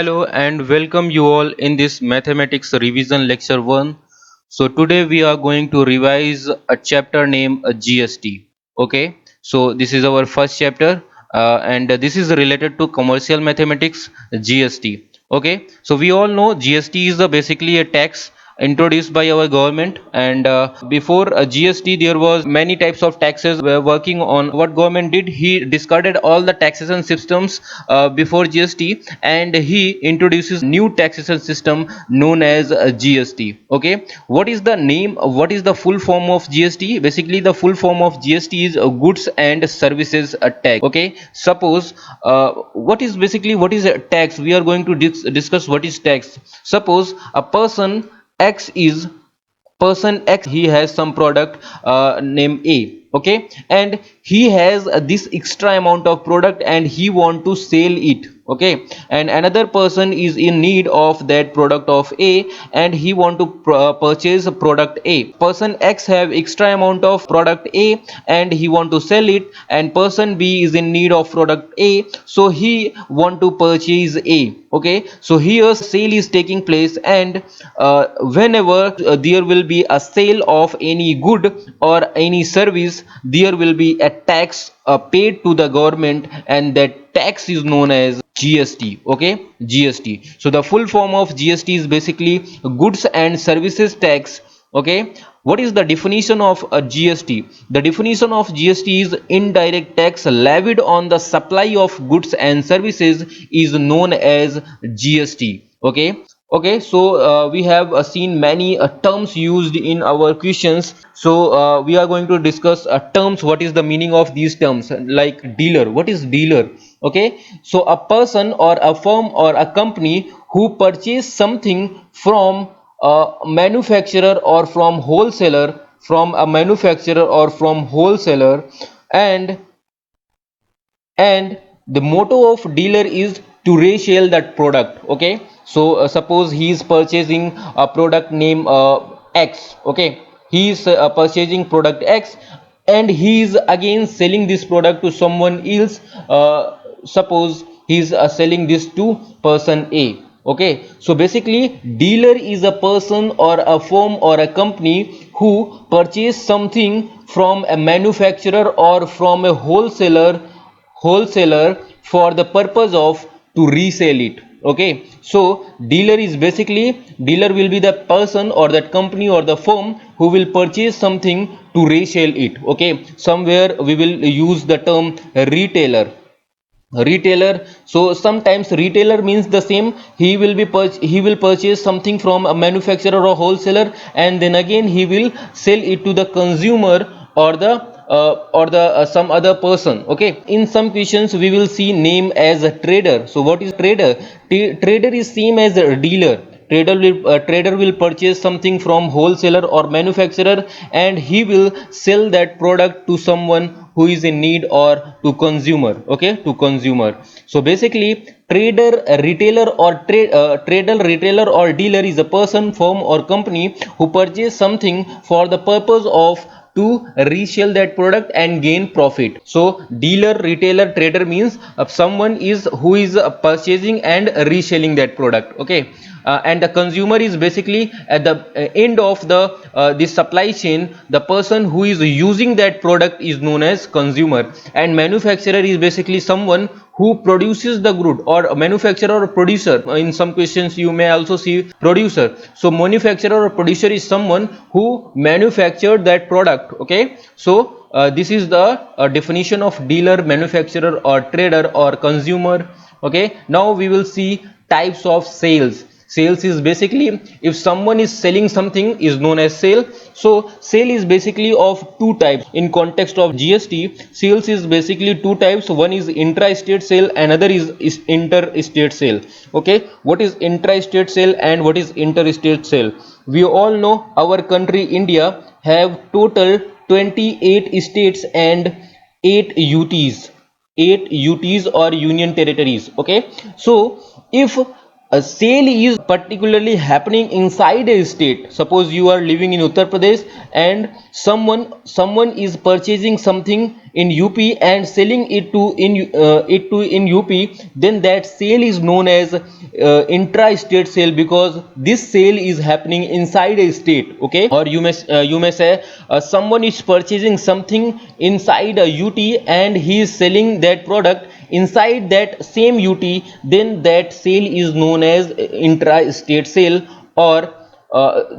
Hello and welcome you all in this mathematics revision lecture 1. So today we are going to revise a chapter named GST. Okay, so this is our first chapter and this is related to commercial mathematics GST. Okay, so we all know GST is basically a tax introduced by our government, and before GST there was many types of taxes were working on. What government did, he discarded all the taxation systems before GST, and he introduces new taxation system known as GST. Okay, what is the name, what is the full form of GST? Basically the full form of GST is goods and services tax. Okay, suppose what is a tax, we are going to discuss what is tax. Suppose a person X, he has some product named A. Okay, and he has this extra amount of product and he want to sell it. Okay, and another person is in need of that product of A and he want to purchase product A. Person X have extra amount of product A and he want to sell it, and person B is in need of product A, so he want to purchase A. Okay, so here sale is taking place, and whenever there will be a sale of any good or any service, there will be a tax paid to the government, and that tax is known as GST. Okay, GST. So the full form of GST is basically goods and services tax. Okay, what is the definition of a GST? The definition of GST is indirect tax levied on the supply of goods and services is known as GST. Okay, so we have seen many terms used in our questions. So we are going to discuss terms. What is the meaning of these terms? Like dealer, what is dealer? Okay, so a person or a firm or a company who purchase something from a manufacturer or from wholesaler, from a manufacturer or from wholesaler, and and the motto of dealer is to resell that product. Okay, so suppose he is purchasing a product name X. Okay, he is purchasing product X and he is again selling this product to someone else. Suppose he is selling this to person A. Okay, so basically dealer is a person or a firm or a company who purchase something from a manufacturer or from a wholesaler for the purpose of to resell it. Okay, so dealer is basically, dealer will be the person or that company or the firm who will purchase something to resell it. Okay, somewhere we will use the term retailer. So sometimes retailer means the same, he will purchase something from a manufacturer or wholesaler, and then again he will sell it to the consumer or the some other person. Okay, in some questions we will see name as a trader. So what is trader? Trader is same as a dealer. Trader will purchase something from wholesaler or manufacturer, and he will sell that product to someone who is in need or to consumer. Okay, to consumer. So basically trader, retailer or trader, retailer or dealer is a person, firm or company who purchase something for the purpose of to resell that product and gain profit. So dealer, retailer, trader means someone is who is purchasing and reselling that product. Okay, and the consumer is basically at the end of the supply chain, the person who is using that product is known as consumer, and manufacturer is basically someone who produces the good, or a manufacturer or producer. In some questions you may also see producer. So manufacturer or producer is someone who manufactured that product. Okay, so this is the definition of dealer, manufacturer or trader or consumer. Okay, now we will see types of sales. Sales is basically if someone is selling something is known as sale. So sale is basically of two types. In context of GST, sales is basically two types. One is intra-state sale, another is inter-state sale. Okay, what is intra-state sale and what is inter-state sale? We all know our country India have total 28 states and 8 UTs, 8 UTs or union territories. Okay, so if a sale is particularly happening inside a state. Suppose you are living in Uttar Pradesh and someone is purchasing something in UP and selling it to in UP, then that sale is known as intra-state sale, because this sale is happening inside a state. Okay, or you may say someone is purchasing something inside a UT and he is selling that product inside that same UT, then that sale is known as intra-state sale, or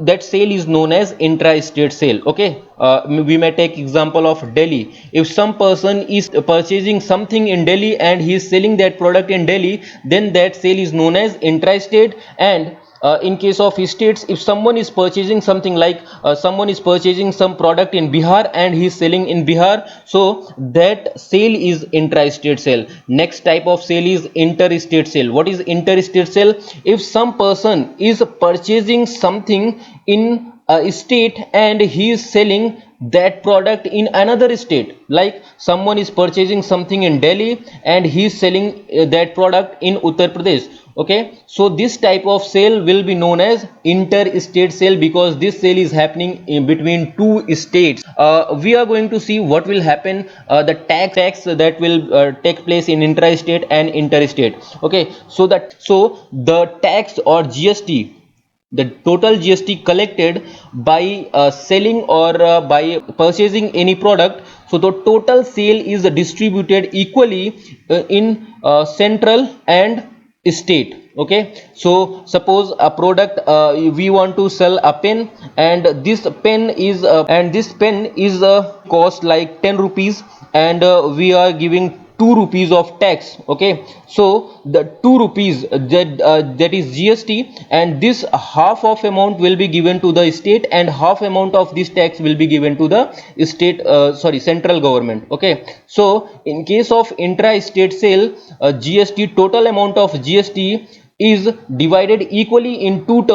that sale is known as intra-state sale. Okay, we may take example of Delhi. If some person is purchasing something in Delhi and he is selling that product in Delhi, then that sale is known as intra-state. And in case of states, if someone is purchasing something like someone is purchasing some product in Bihar and he is selling in Bihar, so that sale is intra-state sale. Next type of sale is interstate sale. What is interstate sale? If some person is purchasing something in a state and he is selling that product in another state, like someone is purchasing something in Delhi and he is selling that product in Uttar Pradesh. Okay, so this type of sale will be known as interstate sale, because this sale is happening in between two states. We are going to see what will happen, the tax that will take place in intra-state and interstate. Okay, so the tax or GST, the total GST collected by selling or by purchasing any product, so the total sale is distributed equally in central and state. Okay, so suppose a product, we want to sell a pen, and this pen is cost like 10 rupees, and we are giving 2 rupees of tax. Okay, so the 2 rupees that is GST, and this half of amount will be given to the state and half amount of this tax will be given to the state, central government. Okay, so in case of intra-state sale, GST, total amount of GST is divided equally in two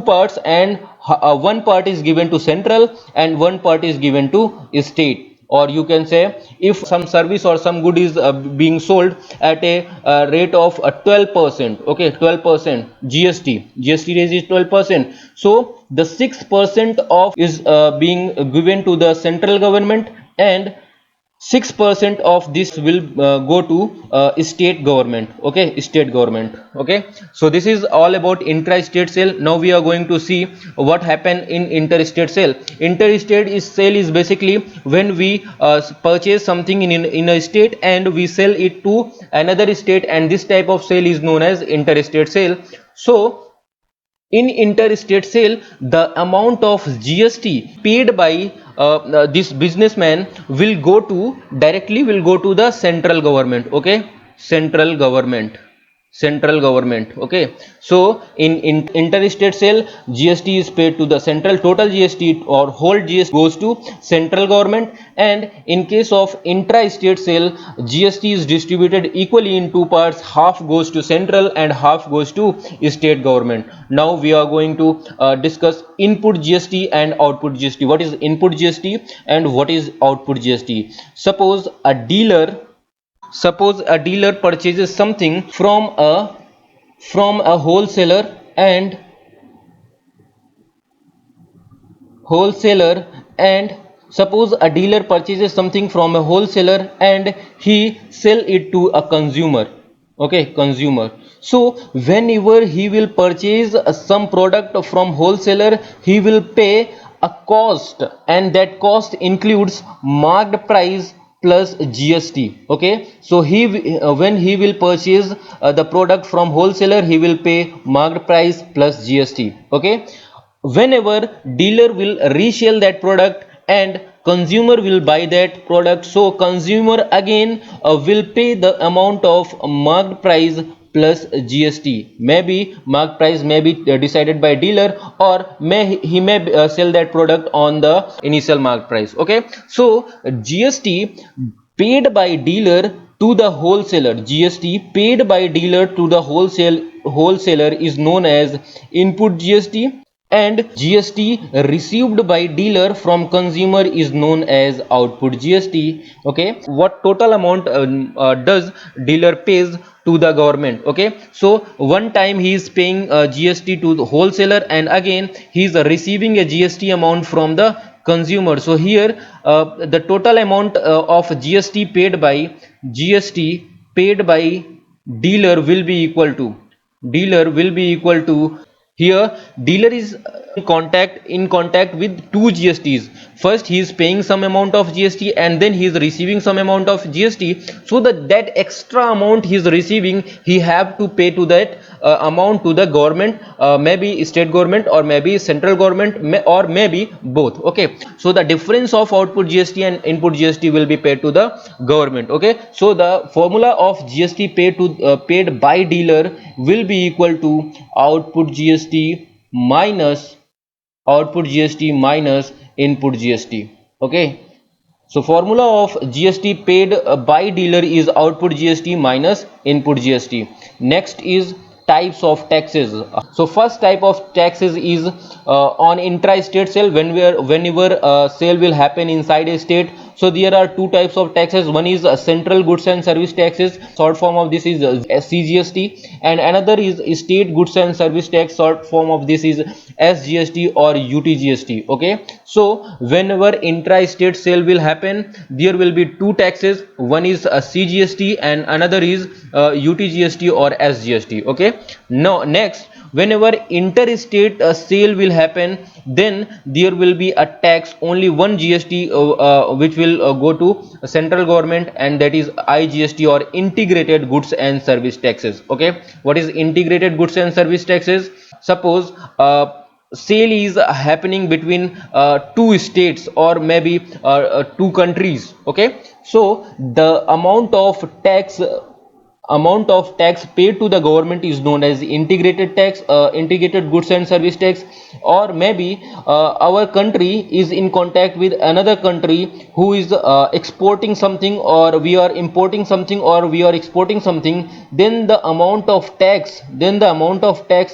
parts, and one part is given to central and one part is given to state. Or you can say, if some service or some good is being sold at a rate of 12%. Okay, 12% GST rate is 12%, so the 6% of is being given to the central government, and 6% of this will go to state government. Okay, state government. Okay, so this is all about intra-state sale. Now we are going to see what happened in interstate sale. Interstate sale is basically when we purchase something in a state and we sell it to another state, and this type of sale is known as interstate sale. So in interstate sale, the amount of GST paid by this businessman will go to the central government. Okay, central government. Okay, so in interstate sale, GST is paid to the central, total GST or whole GST goes to central government. And in case of intra-state sale, GST is distributed equally in two parts, half goes to central and half goes to state government. Now we are going to discuss input GST and output GST. What is input GST and what is output GST? Suppose a dealer purchases something from a wholesaler, and suppose a dealer purchases something from a wholesaler and he sell it to a consumer. Okay, consumer. So whenever he will purchase some product from wholesaler, he will pay a cost, and that cost includes marked price plus GST. Okay, so when he will purchase the product from wholesaler, he will pay marked price plus GST. Okay, whenever dealer will resell that product and consumer will buy that product, so consumer again will pay the amount of marked price plus GST. Maybe marked price may be decided by dealer, or he may sell that product on the initial marked price. Okay, so GST paid by dealer to the wholesaler, GST paid by dealer to the wholesaler is known as input GST, and GST received by dealer from consumer is known as output GST. Okay, what total amount does dealer pays to the government. Okay, so one time he is paying GST to the wholesaler, and again he is receiving a GST amount from the consumer. So here the total amount of GST paid by dealer will be equal to, dealer will be equal to, here dealer is in contact with two GSTs. First he is paying some amount of GST, and then he is receiving some amount of GST. So that extra amount he is receiving, he have to pay to that amount to the government, maybe state government or maybe central government, or maybe both. Okay, so the difference of output GST and input GST will be paid to the government. Okay, so the formula of GST paid by dealer will be equal to output GST minus input GST. Okay, so formula of GST paid by dealer is output GST minus input GST. Next is types of taxes. So first type of taxes is on intra-state sale, whenever sale will happen inside a state. So there are two types of taxes. One is central goods and service taxes, short form of this is CGST, and another is state goods and service tax, short form of this is SGST or UTGST. Okay, so whenever intra-state sale will happen, there will be two taxes. One is CGST and another is UTGST or SGST. Okay, now next, whenever interstate sale will happen, then there will be a tax, only one GST which will go to central government, and that is IGST or integrated goods and service taxes. Okay, what is integrated goods and service taxes? Suppose sale is happening between two states or maybe two countries. Okay, so the amount of tax paid to the government is known as integrated tax, integrated goods and service tax. Or maybe our country is in contact with another country who is exporting something, or we are importing something, or we are exporting something, then the amount of tax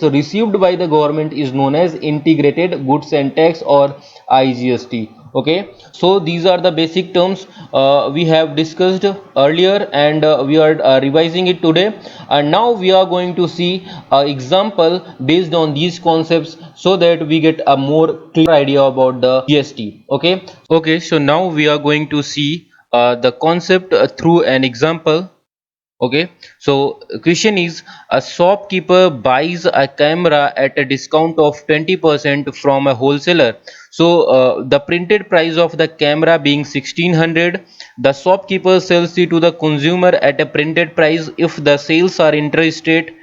received by the government is known as integrated goods and tax or IGST. Okay, so these are the basic terms we have discussed earlier, and we are revising it today, and now we are going to see an example based on these concepts, so that we get a more clear idea about the GST. Okay, so now we are going to see the concept through an example. Okay, so question is, a shopkeeper buys a camera at a discount of 20% from a wholesaler. So the printed price of the camera being 1600, the shopkeeper sells it to the consumer at a printed price if the sales are intra-state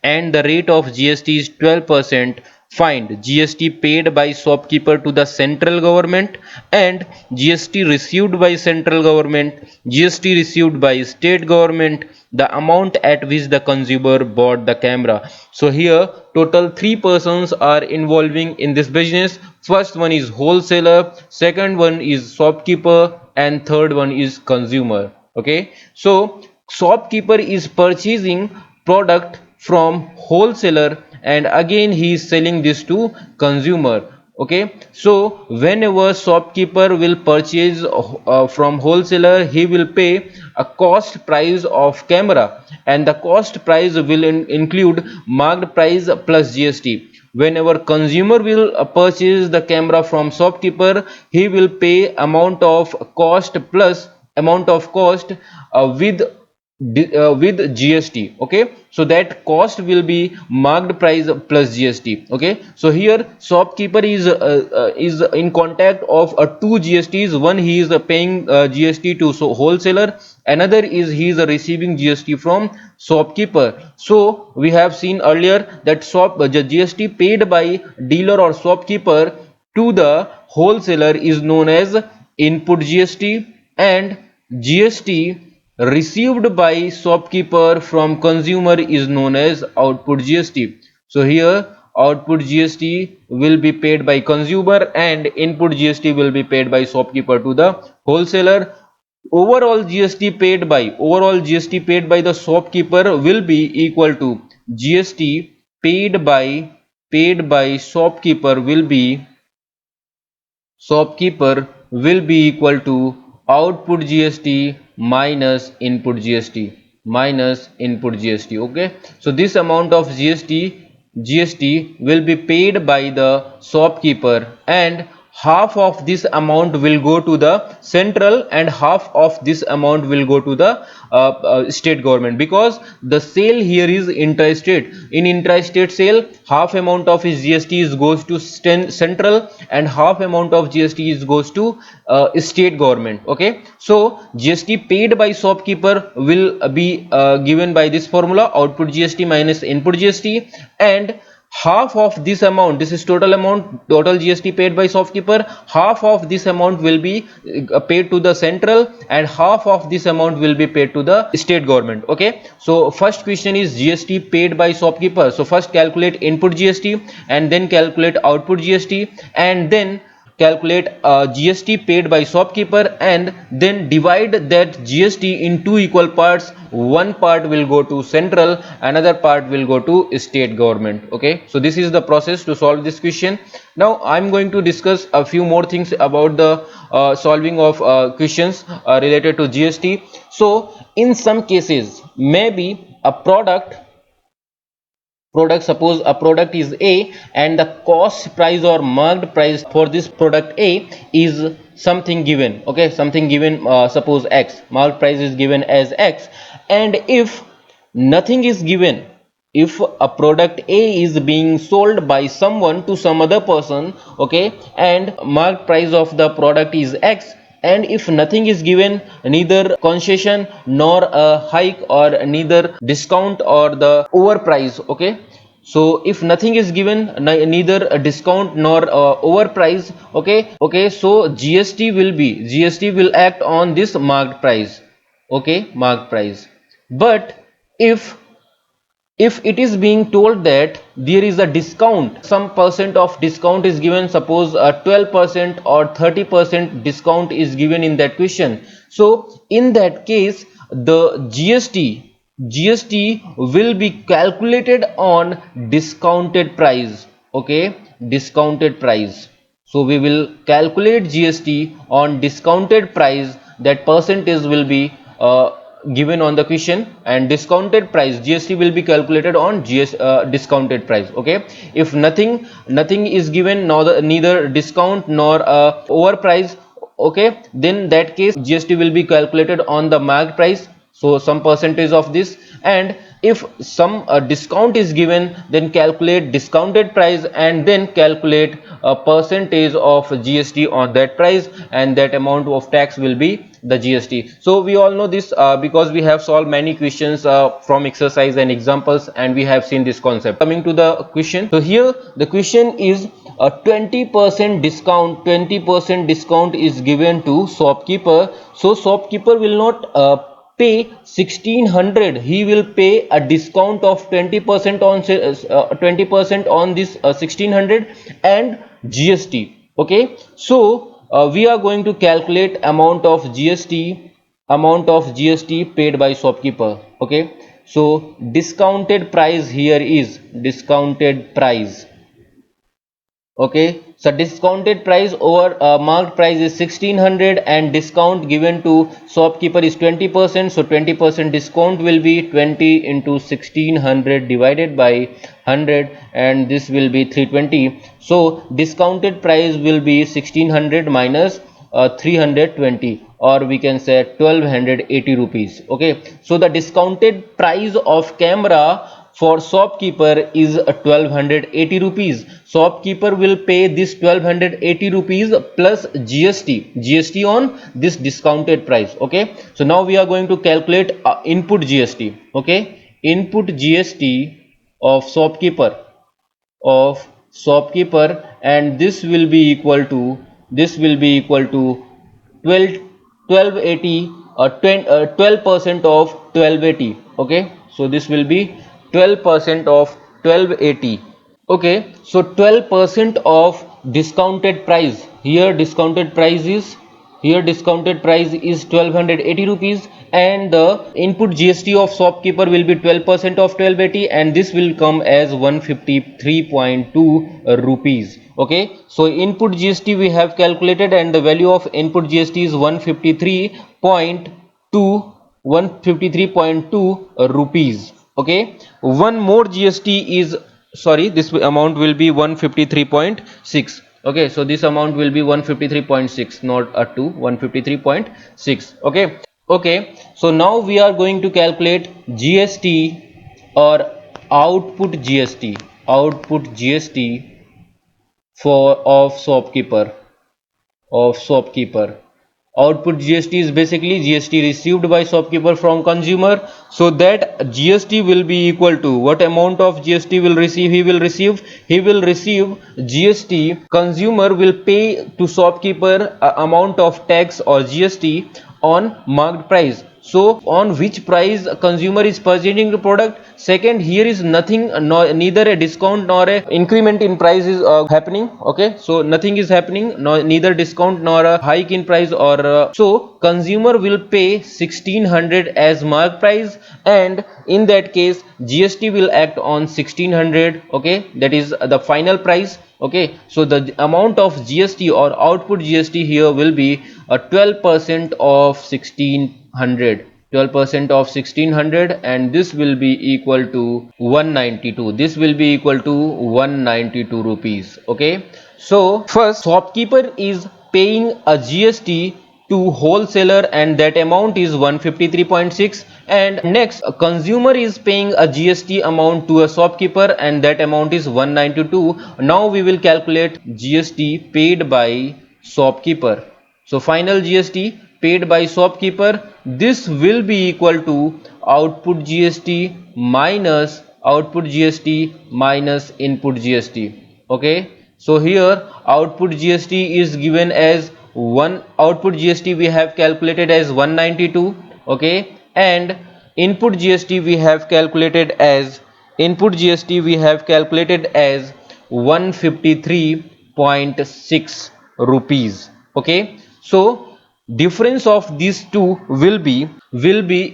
and the rate of GST is 12%. Find GST paid by shopkeeper to the central government and GST received by central government, GST received by state government, the amount at which the consumer bought the camera. So here total three persons are involving in this business. First one is wholesaler, second one is shopkeeper, and third one is consumer. Okay, so shopkeeper is purchasing product from wholesaler, and again he is selling this to consumer. Okay, so whenever shopkeeper will purchase from wholesaler, he will pay a cost price of camera, and the cost price will include marked price plus GST. Whenever consumer will purchase the camera from shopkeeper, he will pay amount of cost plus amount of cost with GST. Okay, so that cost will be marked price plus GST. Okay, so here shopkeeper is in contact of two GSTs. One, he is paying GST to wholesaler, another is he is receiving GST from shopkeeper. So we have seen earlier that the GST paid by dealer or shopkeeper to the wholesaler is known as input GST, and GST received by shopkeeper from consumer is known as output GST. So here output GST will be paid by consumer and input GST will be paid by shopkeeper to the wholesaler. Overall GST paid by the shopkeeper will be equal to GST paid by shopkeeper will be equal to output GST minus input GST. minus input GST. Okay, so this amount of GST will be paid by the shopkeeper, and half of this amount will go to the central and half of this amount will go to the state government, because the sale here is intra-state. In intra-state sale, half amount of his GST is goes to central and half amount of GST is goes to state government. Okay, so GST paid by shopkeeper will be given by this formula: output GST minus input GST, and half of this amount, this is total amount, total GST paid by shopkeeper, half of this amount will be paid to the central and half of this amount will be paid to the state government. Okay, so first question is GST paid by shopkeeper. So first calculate input GST and then calculate output GST and then calculate GST paid by shopkeeper, and then divide that GST in two equal parts. One part will go to central, another part will go to state government. Okay, so this is the process to solve this question. Now I'm going to discuss a few more things about the solving of questions related to GST. So in some cases, maybe a product, suppose a product is A and the cost price or marked price for this product A is something given. Okay, something given, suppose X, marked price is given as X, and if nothing is given, if a product A is being sold by someone to some other person, okay, and marked price of the product is X, and if nothing is given, neither concession nor a hike or neither discount or the overprice. Okay, so if nothing is given, neither a discount nor overprice. Okay, so GST will act on this marked price. Okay, marked price. But if it is being told that there is a discount, some percent of discount is given, suppose 12% or 30% discount is given in that question, so in that case the GST will be calculated on discounted price. Okay, discounted price. So we will calculate GST on discounted price. That percentage will be given on the question, and discounted price GST will be calculated on discounted price. Okay, if nothing is given, neither discount nor overprice, okay, then that case GST will be calculated on the marked price, so some percentage of this. And if some discount is given, then calculate discounted price and then calculate a percentage of GST on that price, and that amount of tax will be the GST. So we all know this because we have solved many questions from exercise and examples, and we have seen this concept. Coming to the question, so here the question is a 20% discount, 20% discount is given to shopkeeper. So shopkeeper will not pay 1600, he will pay a discount of 20% on 20% on this 1600 and GST. Okay, so we are going to calculate amount of GST paid by shopkeeper. Okay, so discounted price here is discounted price. Okay, so discounted price over marked price is 1600 and discount given to shopkeeper is 20%. So 20% discount will be 20 into 1600 divided by 100, and this will be 320. So discounted price will be 1600 minus 320, or we can say 1280 rupees. Okay, so the discounted price of camera for shopkeeper is 1280 rupees. Shopkeeper will pay this 1280 rupees plus GST on this discounted price. Okay, so now we are going to calculate input GST. Okay, input GST of shopkeeper, and this will be equal to 12 1280 12% of 1280. Okay, so this will be 12% of 1280. Okay, so 12% of discounted price, here discounted price is 1280 rupees, and the input GST of shopkeeper will be 12% of 1280, and this will come as 153.2 rupees. Okay, so input GST we have calculated, and the value of input GST is 153.2 153.2 rupees. Okay, one more GST is, sorry, this amount will be 153.6. Okay, so this amount will be 153.6, not a 2, 153.6. Okay. Okay, so now we are going to calculate GST or output GST for shopkeeper. Output GST is basically GST received by shopkeeper from consumer. So that GST will be equal to what amount of GST will receive? He will receive GST. Consumer will pay to shopkeeper a amount of tax or GST on marked price. So on which price consumer is purchasing the product? Second, here is nothing, neither a discount nor a increment in price is happening. Okay, so nothing is happening, neither discount nor a hike in price, or so consumer will pay 1600 as mark price, and in that case GST will act on 1600. Okay, that is the final price. Okay, so the amount of GST or output GST here will be 12% of 1600, 12% of 1600, and this will be equal to 192. This will be equal to 192 rupees. Okay, so first shopkeeper is paying a GST to wholesaler, and that amount is 153.6, and next a consumer is paying a GST amount to a shopkeeper, and that amount is 192. Now we will calculate GST paid by shopkeeper. So final GST paid by shopkeeper, this will be equal to output GST minus input GST. Okay, so here output GST is given as output GST we have calculated as 192. Okay, and input GST we have calculated as 153.6 rupees. Okay, so difference of these two will be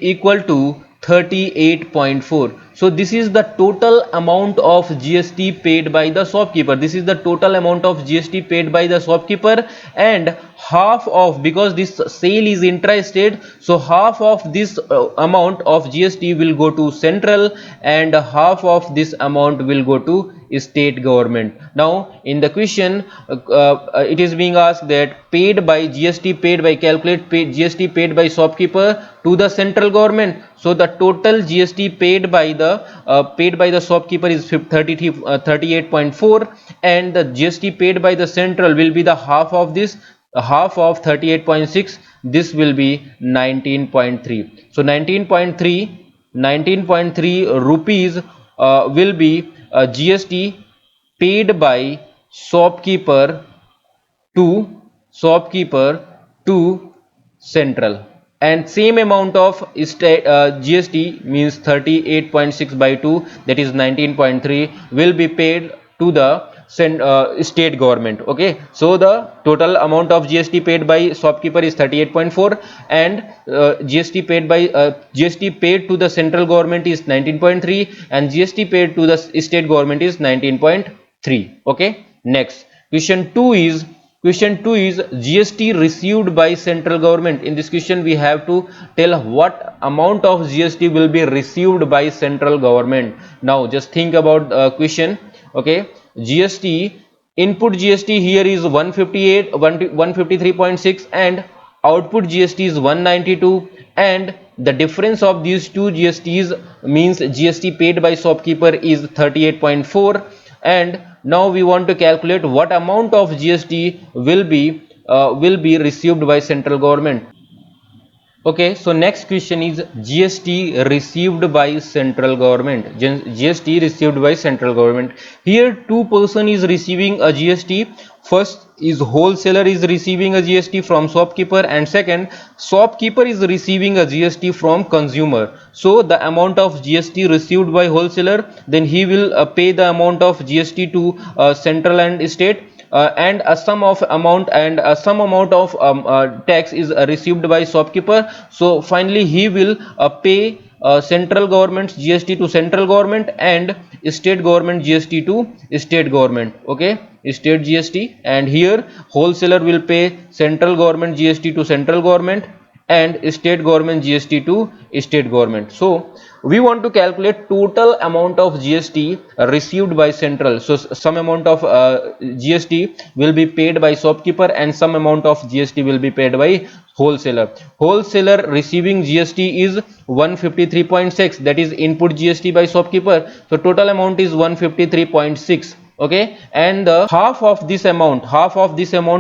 equal to 38.4. so this is the total amount of GST paid by the shopkeeper. This is the total amount of GST paid by the shopkeeper, and half of, because this sale is intra-state, so half of this amount of GST will go to central, and half of this amount will go to state government. Now in the question it is being asked that paid by GST paid by GST paid by shopkeeper to the central government. So the total GST paid by the shopkeeper is 38.4, and the GST paid by the central will be the half of this, half of 38.6, this will be 19.3. so 19.3 rupees will be GST paid by shopkeeper to central, and same amount of GST means 38.6 by 2, that is 19.3, will be paid to the state government. Okay, so the total amount of GST paid by shopkeeper is 38.4, and GST paid to the central government is 19.3, and GST paid to the state government is 19.3. okay, next question 2 is GST received by central government. In this question we have to tell what amount of GST will be received by central government. Now just think about question. Okay, GST, input GST here is 153.6, and output GST is 192, and the difference of these two GSTs means GST paid by shopkeeper is 38.4, and now we want to calculate what amount of GST will be received by central government. Okay, so next question is GST received by central government. GST received by central government. Here two person is receiving a GST. First is wholesaler is receiving a GST from shopkeeper, and second shopkeeper is receiving a GST from consumer. So the amount of GST received by wholesaler, then he will pay the amount of GST to central and state, and some amount of tax is received by shopkeeper. So finally he will pay central government's GST to central government, and state government GST to state government. Okay, state GST, and here wholesaler will pay central government GST to central government, and state government GST to state government. So we want to calculate total amount of GST received by central. So some amount of GST will be paid by shopkeeper and some amount of GST will be paid by wholesaler. Wholesaler receiving GST is 153.6, that is input GST by shopkeeper. So total amount is 153.6. okay, and the half of this amount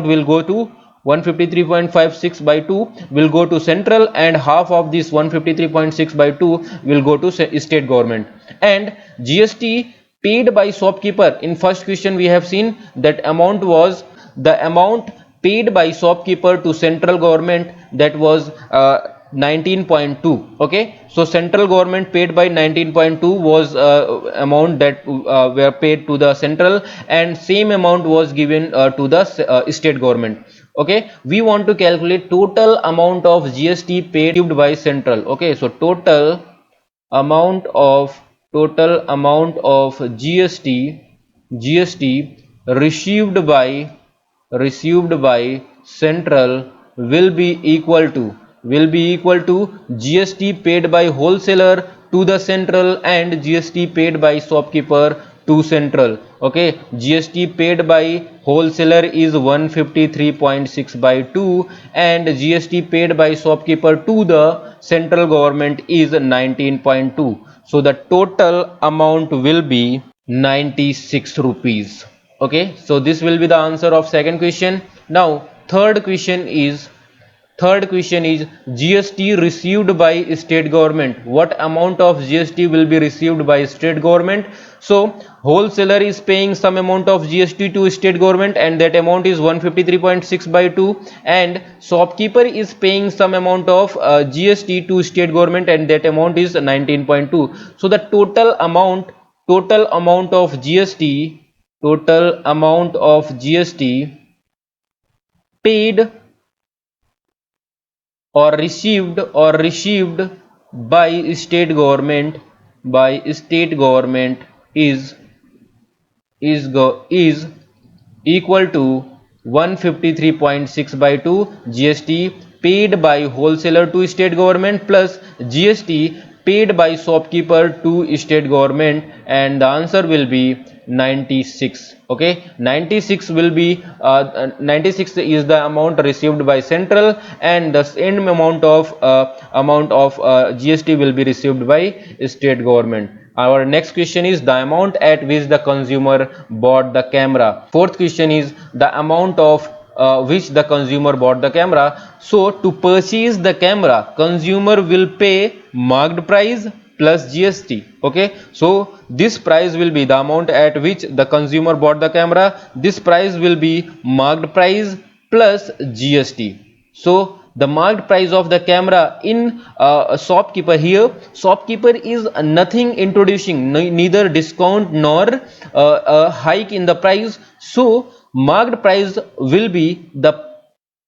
will go to 153.56 by 2 will go to central, and half of this 153.6 by 2 will go to state government. And GST paid by shopkeeper, in first question we have seen that amount was the amount paid by shopkeeper to central government, that was 19.2. okay, so central government paid by 19.2 was amount that were paid to the central, and same amount was given to the state government. okay, we want to calculate total amount of GST paid by central. okay, so amount of total amount of GST received by central will be equal to GST paid by wholesaler to the central and GST paid by shopkeeper to central. okay, GST paid by wholesaler is 153.6 by 2 and GST paid by shopkeeper to the central government is 19.2. so the total amount will be 96 rupees. okay, so this will be the answer of second question. Now third question is GST received by state government. What amount of GST will be received by state government? So wholesaler is paying some amount of GST to state government, and that amount is 153.6 by 2, and shopkeeper is paying some amount of GST to state government, and that amount is 19.2. so the total amount of GST paid or received by state government is equal to 153.6 by 2 GST paid by wholesaler to state government plus GST paid by shopkeeper to state government, and the answer will be 96. okay, 96 will be 96 is the amount received by central, and the same amount of GST will be received by state government. Our next question is the amount at which the consumer bought the camera. Fourth question is the amount of which the consumer bought the camera. So to purchase the camera, consumer will pay marked price plus GST. okay, so this price will be the amount at which the consumer bought the camera. This price will be marked price plus GST. so the marked price of the camera in shopkeeper, here shopkeeper is nothing introducing, neither discount nor a hike in the price. So marked price will be the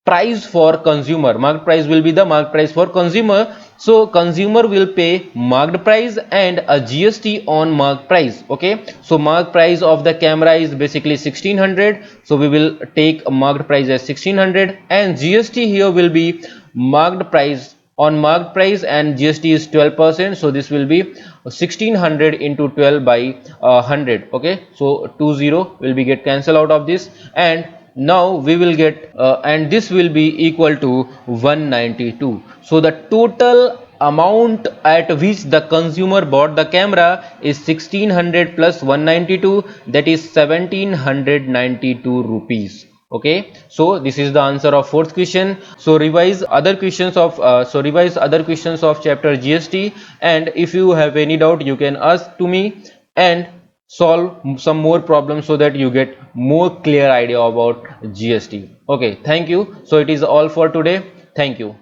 price for consumer. Marked price will be the marked price for consumer. So consumer will pay marked price and a GST on marked price. okay, so marked price of the camera is basically 1600, so we will take a marked price as 1600, and GST here will be marked price on marked price, and GST is 12%, so this will be 1600 into 12 by 100. okay, so 20 will be get cancelled out of this, and now we will get and this will be equal to 192. so the total amount at which the consumer bought the camera is 1600 plus 192, that is 1792 rupees. okay, so this is the answer of fourth question. So revise other questions of chapter GST, and if you have any doubt you can ask to me and solve some more problems so that you get more clear idea about GST. okay, thank you. So it is all for today. Thank you.